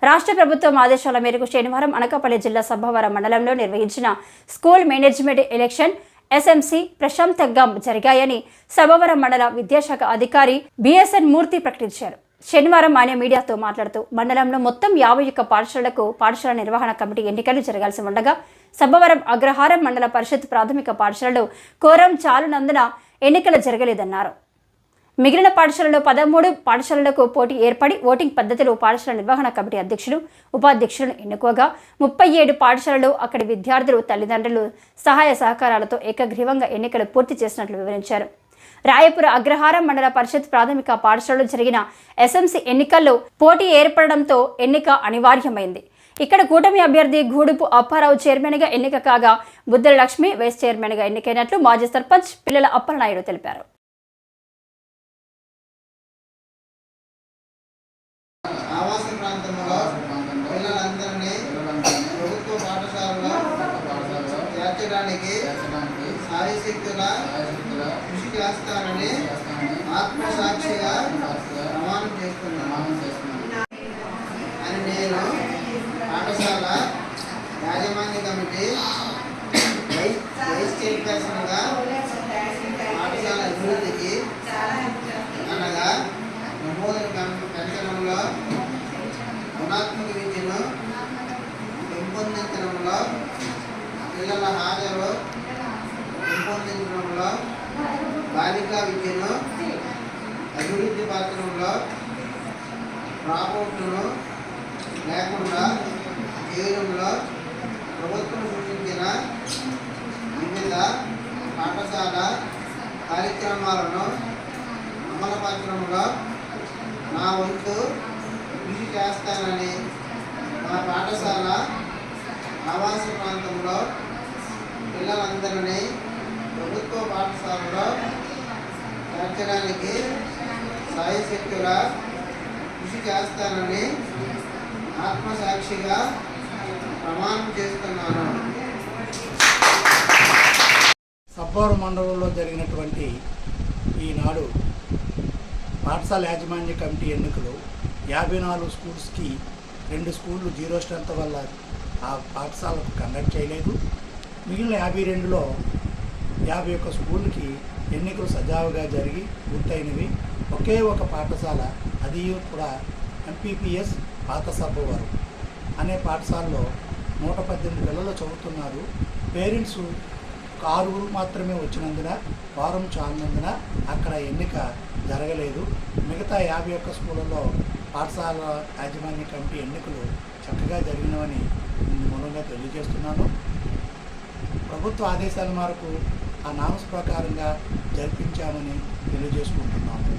రాష్ట్ర ప్రభుత్వం ఆదేశాల మేరకు శనివారం అనకాపల్లి జిల్లా సబ్బవరం మండలంలో నిర్వహించిన స్కూల్ మేనేజ్మెంట్ ఎలక్షన్ ఎస్ఎంసీ ప్రశాంతంగా జరిగాయని సబ్బవరం మండల విద్యాశాఖ అధికారి బిఎస్ఎన్ మూర్తి ప్రకటించారు. శనివారం ఆయన మీడియాతో మాట్లాడుతూ మండలంలో మొత్తం 51 పాఠశాలలకు పాఠశాల నిర్వహణ కమిటీ ఎన్నికలు జరగాల్సి ఉండగా సబ్బవరం అగ్రహారం మండల పరిషత్ ప్రాథమిక పాఠశాలలో కోరం చాలునందున ఎన్నికలు జరగలేదన్నారు. మిగిలిన పాఠశాలలో 13 పాఠశాలలకు పోటీ ఏర్పడి ఓటింగ్ పద్ధతిలో పాఠశాల నిర్వహణ కమిటీ అధ్యక్షులు ఉపాధ్యక్షులను ఎన్నుకోగా 37 పాఠశాలలో అక్కడి విద్యార్థులు తల్లిదండ్రులు సహాయ సహకారాలతో ఏకగ్రీవంగా ఎన్నికలు పూర్తి చేసినట్లు వివరించారు. రాయపుర అగ్రహారం మండల పరిషత్ ప్రాథమిక పాఠశాలలో జరిగిన ఎస్ఎంసీ ఎన్నికల్లో పోటీ ఏర్పడడంతో ఎన్నిక అనివార్యమైంది. ఇక్కడ కూటమి అభ్యర్థి గూడుపు అప్పారావు చైర్మన్గా ఎన్నిక కాగా బుద్ధల లక్ష్మి వైస్ చైర్మన్గా ఎన్నికైనట్లు మాజీ సర్పంచ్ పిల్లల అప్పలనాయుడు తెలిపారు. ఆవాస ప్రాంతంలో పిల్లలందరినీ ప్రభుత్వ పాఠశాలలో చేర్చడానికి సాయశక్తులా కృషి చేస్తానని ఆత్మసాక్షిగా ప్రమాణం చేస్తున్నాను అని నేను పాఠశాల యాజమాన్య కమిటీ వైస్ చైర్పర్సన్గా పాఠశాల అభివృద్ధికి అనగా నమోదును పెంచడంలో గుణాత్మక విద్యను పెంపొందించడంలో పిల్లల హాజరు పెంపొందించడంలో బాలికా విద్యను అభివృద్ధి పరచడంలో డ్రాపౌట్లను లేకుండా చేయడంలో ప్రభుత్వం సూచించిన వివిధ పాఠశాల కార్యక్రమాలను అమలుపరచడంలో నా వంతు కృషి చేస్తానని మా పాఠశాల ఆవాస ప్రాంతంలో పిల్లలందరినీ ప్రభుత్వ పాఠశాలలో చేర్చడానికి సాయశక్తులా కృషి చేస్తానని ఆత్మసాక్షిగా ప్రమాణం చేస్తున్నాను. సబ్బవరం మండలంలో జరిగినటువంటి ఈనాడు పాఠశాల యాజమాన్య కమిటీ ఎన్నికలు 54 స్కూల్స్కి 2 స్కూళ్ళు 0 స్ట్రెంత్ వల్ల ఆ పాఠశాలకు కండక్ట్ చేయలేదు. మిగిలిన 52లో 51 స్కూళ్ళకి ఎన్నికలు సజావుగా జరిగి పూర్తయినవి. ఒకే ఒక పాఠశాల, అది కూడా ఎంపీపీఎస్ పాత సబ్బవరం అనే పాఠశాలలో 118 పిల్లలు చదువుతున్నారు. పేరెంట్స్ 6 మాత్రమే వచ్చినందున వారం చాలినందున అక్కడ ఎన్నిక జరగలేదు. మిగతా 51 స్కూళ్ళలో పాఠశాల యాజమాన్య కమిటీ ఎన్నికలు చక్కగా జరిగినవని మూలంగా తెలియజేస్తున్నాను. ప్రభుత్వ ఆదేశాల మేరకు ఆ నామ్స్ ప్రకారంగా జరిపించామని తెలియజేసుకుంటున్నాము.